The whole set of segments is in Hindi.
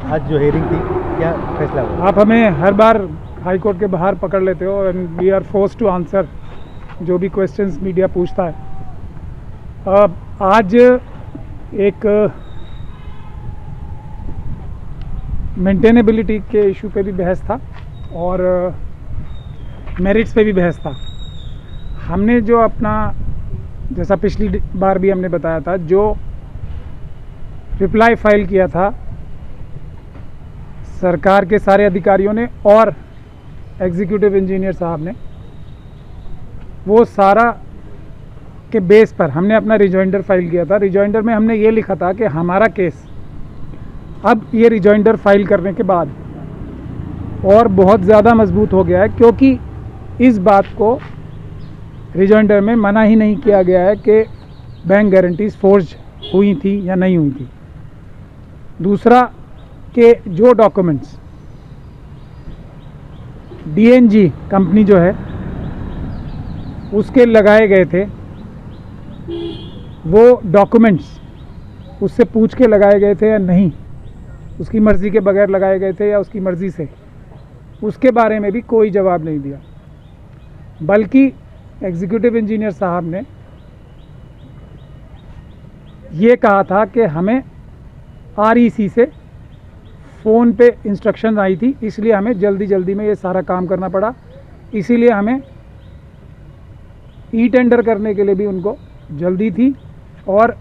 आज जो हियरिंग थी, क्या फैसला हुआ? आप हमें हर बार हाई कोर्ट के बाहर पकड़ लेते हो and we are force to answer जो भी क्वेश्चंस मीडिया पूछता है। आज एक मेंटेनेबिलिटी के इशू पे भी बहस था और मेरिट्स पे भी बहस था। हमने जो अपना, जैसा पिछली बार भी हमने बताया था, जो रिप्लाई फाइल किया था सरकार के सारे अधिकारियों ने और एग्जीक्यूटिव इंजीनियर साहब ने, वो सारा के बेस पर हमने अपना रिजॉइंडर फाइल किया था। रिजॉइंडर में हमने ये लिखा था कि हमारा केस अब ये रिजॉइंडर फाइल करने के बाद और बहुत ज़्यादा मजबूत हो गया है, क्योंकि इस बात को रिजॉइंडर में मना ही नहीं किया गया है कि बैंक गारंटीज फोर्ज हुई थी या नहीं हुई थी। दूसरा कि जो डॉक्यूमेंट्स डीएनजी कंपनी जो है उसके लगाए गए थे, वो डॉक्यूमेंट्स उससे पूछ के लगाए गए थे या नहीं, उसकी मर्ज़ी के बगैर लगाए गए थे या उसकी मर्ज़ी से, उसके बारे में भी कोई जवाब नहीं दिया। बल्कि एग्जीक्यूटिव इंजीनियर साहब ने ये कहा था कि हमें आरईसी से फ़ोन पे इंस्ट्रक्शन आई थी, इसलिए हमें जल्दी जल्दी में ये सारा काम करना पड़ा। इसीलिए हमें ई टेंडर करने के लिए भी उनको जल्दी थी, और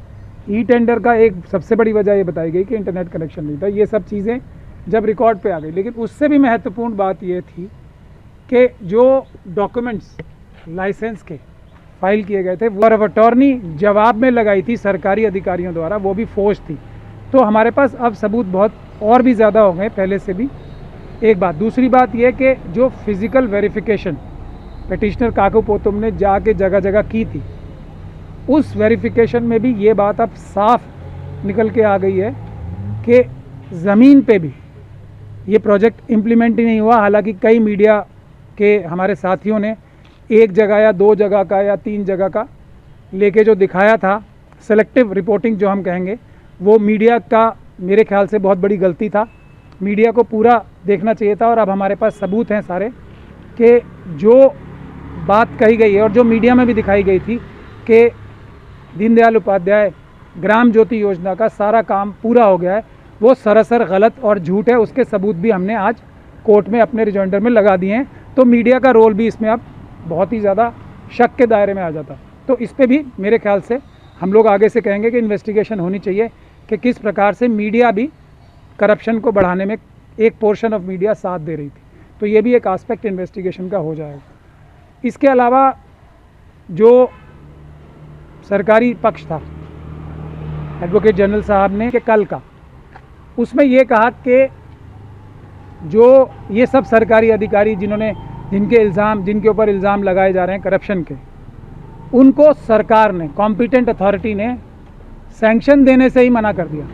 ई टेंडर का एक सबसे बड़ी वजह ये बताई गई कि इंटरनेट कनेक्शन नहीं था। ये सब चीज़ें जब रिकॉर्ड पे आ गई, लेकिन उससे भी महत्वपूर्ण बात ये थी कि जो डॉक्यूमेंट्स लाइसेंस के फाइल किए गए थे, वो ऑफ अटॉर्नी जवाब में लगाई थी सरकारी अधिकारियों द्वारा, वो भी फोर्ज थी। तो हमारे पास अब सबूत बहुत और भी ज़्यादा हो गए पहले से भी, एक बात। दूसरी बात यह कि जो फिज़िकल वेरिफिकेशन पिटिशनर काकू पोतुम ने जाके जगह जगह की थी, उस वेरिफिकेशन में भी ये बात अब साफ निकल के आ गई है कि ज़मीन पे भी ये प्रोजेक्ट इम्प्लीमेंट ही नहीं हुआ। हालांकि कई मीडिया के हमारे साथियों ने एक जगह या दो जगह का या तीन जगह का लेके जो दिखाया था, सेलेक्टिव रिपोर्टिंग जो हम कहेंगे, वो मीडिया का मेरे ख्याल से बहुत बड़ी गलती था। मीडिया को पूरा देखना चाहिए था, और अब हमारे पास सबूत हैं सारे कि जो बात कही गई है और जो मीडिया में भी दिखाई गई थी कि दीनदयाल उपाध्याय ग्राम ज्योति योजना का सारा काम पूरा हो गया है, वो सरासर गलत और झूठ है। उसके सबूत भी हमने आज कोर्ट में अपने रिजॉइंडर में लगा दिए हैं। तो मीडिया का रोल भी इसमें अब बहुत ही ज़्यादा शक के दायरे में आ जाता। तो इस पे भी मेरे ख्याल से हम लोग आगे से कहेंगे कि इन्वेस्टिगेशन होनी चाहिए कि किस प्रकार से मीडिया भी करप्शन को बढ़ाने में, एक पोर्शन ऑफ मीडिया साथ दे रही थी। तो ये भी एक एस्पेक्ट इन्वेस्टिगेशन का हो जाएगा। इसके अलावा जो सरकारी पक्ष था एडवोकेट जनरल साहब ने कि कल का, उसमें ये कहा कि जो ये सब सरकारी अधिकारी जिनके ऊपर इल्ज़ाम लगाए जा रहे हैं करप्शन के, उनको सरकार ने, कॉम्पिटेंट अथॉरिटी ने सैंक्शन देने से ही मना कर दिया।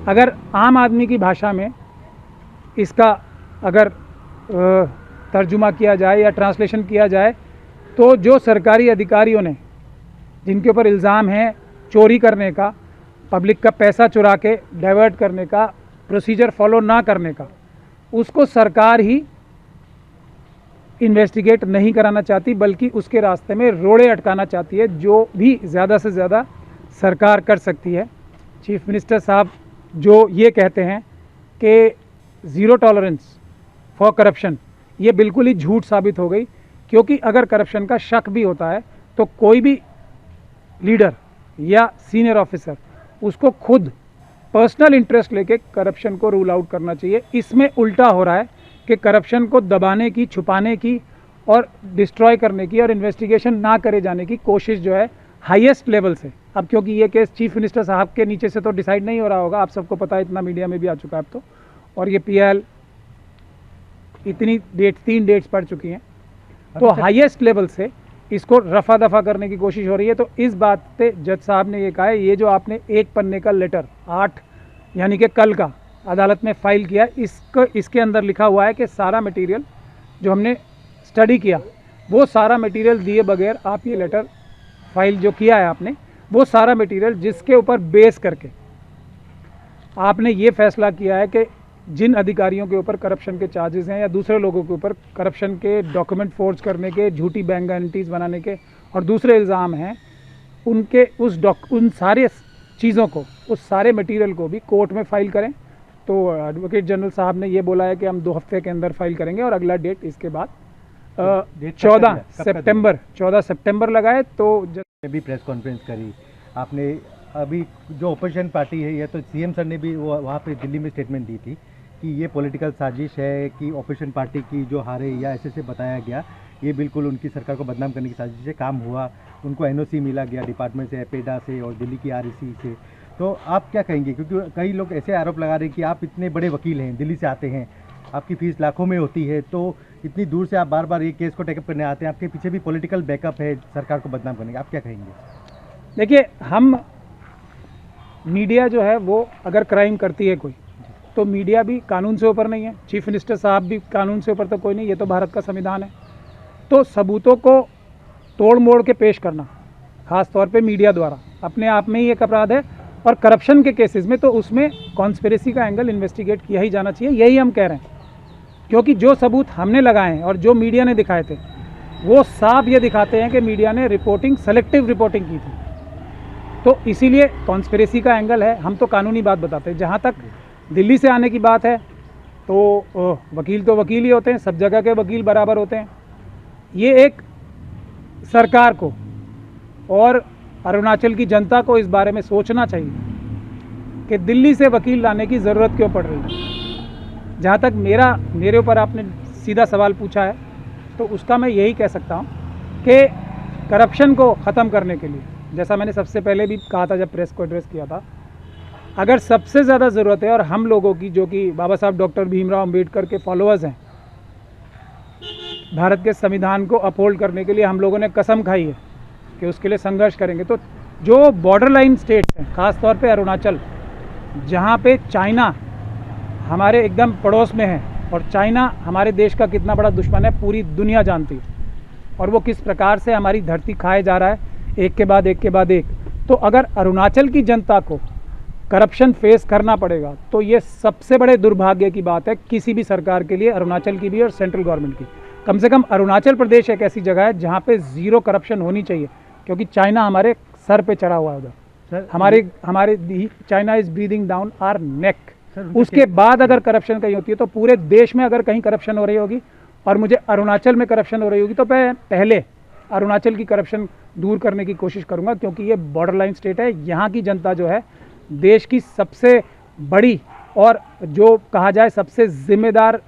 अगर आम आदमी की भाषा में इसका अगर तर्जुमा किया जाए या ट्रांसलेशन किया जाए, तो जो सरकारी अधिकारियों ने, जिनके ऊपर इल्ज़ाम है चोरी करने का, पब्लिक का पैसा चुरा के डाइवर्ट करने का, प्रोसीजर फॉलो ना करने का, उसको सरकार ही इन्वेस्टिगेट नहीं कराना चाहती, बल्कि उसके रास्ते में रोड़े अटकाना चाहती है, जो भी ज़्यादा से ज़्यादा सरकार कर सकती है। चीफ मिनिस्टर साहब जो ये कहते हैं कि ज़ीरो टॉलरेंस फॉर करप्शन, ये बिल्कुल ही झूठ साबित हो गई। क्योंकि अगर करप्शन का शक भी होता है तो कोई भी लीडर या सीनियर ऑफिसर उसको खुद पर्सनल इंटरेस्ट लेके करप्शन को रूल आउट करना चाहिए। इसमें उल्टा हो रहा है कि करप्शन को दबाने की, छुपाने की और डिस्ट्रॉय करने की और इन्वेस्टिगेशन ना करे जाने की कोशिश जो है हाईएस्ट लेवल से, अब क्योंकि ये केस चीफ मिनिस्टर साहब के नीचे से तो डिसाइड नहीं हो रहा होगा, आप सबको पता है, इतना मीडिया में भी आ चुका है अब तो, और ये पीएल इतनी डेट, 3 डेट्स पड़ चुकी हैं, तो हाईएस्ट लेवल से इसको रफा दफा करने की कोशिश हो रही है। तो इस बात पे जज साहब ने ये कहा है, ये जो आपने एक पन्ने का लेटर 8 यानी कि कल का अदालत में फाइल किया, इसके अंदर लिखा हुआ है कि सारा मटेरियल जो हमने स्टडी किया, वो सारा मटेरियल दिए बगैर आप ये लेटर फाइल जो किया है आपने, वो सारा मटेरियल जिसके ऊपर बेस करके आपने ये फैसला किया है कि जिन अधिकारियों के ऊपर करप्शन के चार्जेस हैं या दूसरे लोगों के ऊपर करप्शन के डॉक्यूमेंट फोर्ज करने के, झूठी बैंक गारंटीज बनाने के और दूसरे इल्ज़ाम हैं, उनके उन सारे चीज़ों को, उस सारे मटेरियल को भी कोर्ट में फाइल करें। तो एडवोकेट जनरल साहब ने ये बोला है कि हम 2 हफ्ते के अंदर फाइल करेंगे और अगला डेट इसके बाद 14 सितंबर लगाए। तो भी प्रेस कॉन्फ्रेंस करी आपने, अभी जो अपोजिशन पार्टी है, या तो सीएम सर ने भी वहाँ पे दिल्ली में स्टेटमेंट दी थी कि ये पॉलिटिकल साजिश है, कि अपोजिशन पार्टी की जो हारे या ऐसे बताया गया, ये बिल्कुल उनकी सरकार को बदनाम करने की साजिश है। काम हुआ, उनको एनओसी मिला गया डिपार्टमेंट से, एपेडा से और दिल्ली की आरईसी से। तो आप क्या कहेंगे, क्योंकि कई लोग ऐसे आरोप लगा रहे हैं कि आप इतने बड़े वकील हैं, दिल्ली से आते हैं, आपकी फीस लाखों में होती है, तो इतनी दूर से आप बार बार ये केस को टेकअप करने आते हैं, आपके पीछे भी पॉलिटिकल बैकअप है सरकार को बदनाम करने का, आप क्या कहेंगे? देखिए, हम मीडिया जो है वो अगर क्राइम करती है कोई, तो मीडिया भी कानून से ऊपर नहीं है, चीफ मिनिस्टर साहब भी कानून से ऊपर तो कोई नहीं, ये तो भारत का संविधान है। तो सबूतों को तोड़ मोड़ के पेश करना, खास तौर पे मीडिया द्वारा, अपने आप में ही एक अपराध है। और करप्शन के केसेस में तो उसमें कॉन्स्पिरेसी का एंगल इन्वेस्टिगेट किया ही जाना चाहिए, यही हम कह रहे हैं। क्योंकि जो सबूत हमने लगाए हैं और जो मीडिया ने दिखाए थे, वो साफ ये दिखाते हैं कि मीडिया ने सेलेक्टिव रिपोर्टिंग की थी। तो इसीलिए कॉन्स्पिरेसी का एंगल है। हम तो कानूनी बात बताते हैं। जहाँ तक दिल्ली से आने की बात है, तो वकील तो वकील ही होते हैं, सब जगह के वकील बराबर होते हैं। ये एक सरकार को और अरुणाचल की जनता को इस बारे में सोचना चाहिए कि दिल्ली से वकील लाने की ज़रूरत क्यों पड़ रही है। जहाँ तक मेरे ऊपर आपने सीधा सवाल पूछा है, तो उसका मैं यही कह सकता हूँ कि करप्शन को ख़त्म करने के लिए, जैसा मैंने सबसे पहले भी कहा था जब प्रेस को एड्रेस किया था, अगर सबसे ज़्यादा ज़रूरत है और हम लोगों की, जो कि बाबा साहब डॉक्टर भीमराव अंबेडकर के फॉलोअर्स हैं, भारत के संविधान को अपहोल्ड करने के लिए हम लोगों ने कसम खाई है कि उसके लिए संघर्ष करेंगे। तो जो बॉर्डर लाइन स्टेट्स हैं, ख़ास तौर पे अरुणाचल, जहाँ पे चाइना हमारे एकदम पड़ोस में है, और चाइना हमारे देश का कितना बड़ा दुश्मन है पूरी दुनिया जानती है, और वो किस प्रकार से हमारी धरती खाए जा रहा है एक के बाद एक के बाद एक। तो अगर अरुणाचल की जनता को करप्शन फेस करना पड़ेगा, तो ये सबसे बड़े दुर्भाग्य की बात है किसी भी सरकार के लिए, अरुणाचल की भी और सेंट्रल गवर्नमेंट की। कम से कम अरुणाचल प्रदेश एक ऐसी जगह है जहाँ पे ज़ीरो करप्शन होनी चाहिए, क्योंकि चाइना हमारे सर पे चढ़ा हुआ है उधर। हमारे China is breathing down our neck. उसके बाद अगर करप्शन कहीं होती है, तो पूरे देश में अगर कहीं करप्शन हो रही होगी और मुझे अरुणाचल में करप्शन हो रही होगी, तो मैं पहले अरुणाचल की करप्शन दूर करने की कोशिश करूंगा, क्योंकि ये बॉर्डर लाइन स्टेट है। यहाँ की जनता जो है देश की सबसे बड़ी और जो कहा जाए सबसे जिम्मेदार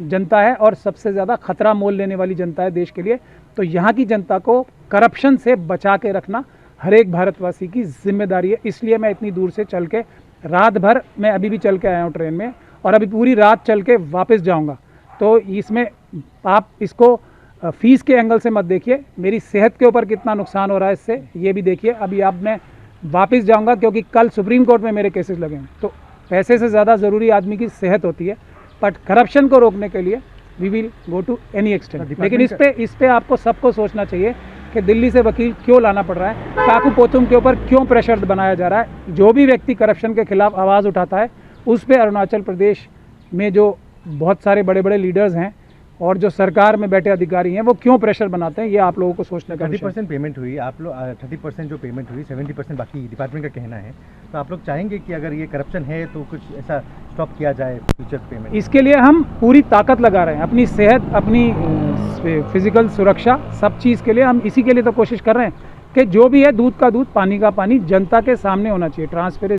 जनता है, और सबसे ज़्यादा खतरा मोल लेने वाली जनता है देश के लिए। तो यहाँ की जनता को करप्शन से बचा के रखना हर एक भारतवासी की जिम्मेदारी है। इसलिए मैं इतनी दूर से चल के, रात भर मैं अभी भी चल के आया हूँ ट्रेन में, और अभी पूरी रात चल के वापस जाऊँगा। तो इसमें आप इसको फीस के एंगल से मत देखिए, मेरी सेहत के ऊपर कितना नुकसान हो रहा है इससे, ये भी देखिए। अभी अब मैं वापस जाऊंगा, क्योंकि कल सुप्रीम कोर्ट में मेरे केसेस लगे हैं। तो पैसे से ज़्यादा ज़रूरी आदमी की सेहत होती है, बट करप्शन को रोकने के लिए we will go to any extent. लेकिन इस पे आपको सबको सोचना चाहिए कि दिल्ली से वकील क्यों लाना पड़ रहा है, काकू पोतुम के ऊपर क्यों प्रेशर बनाया जा रहा है। जो भी व्यक्ति करप्शन के खिलाफ आवाज़ उठाता है, उस पर अरुणाचल प्रदेश में जो बहुत सारे बड़े बड़े लीडर्स हैं और जो सरकार में बैठे अधिकारी हैं, वो क्यों प्रेशर बनाते हैं, ये आप लोगों को सोचने का। 30% पेमेंट हुई, आप लोग 30% जो पेमेंट हुई, 70% बाकी डिपार्टमेंट का कहना है। तो आप लोग चाहेंगे कि अगर ये करप्शन है तो कुछ ऐसा स्टॉप किया जाए फ्यूचर पेमेंट? इसके लिए हम पूरी ताकत लगा रहे हैं, अपनी सेहत, अपनी फिजिकल सुरक्षा, सब चीज़ के लिए हम इसी के लिए तो कोशिश कर रहे हैं कि जो भी है दूध का दूध, पानी का पानी, जनता के सामने होना चाहिए, ट्रांसपेरेंसी।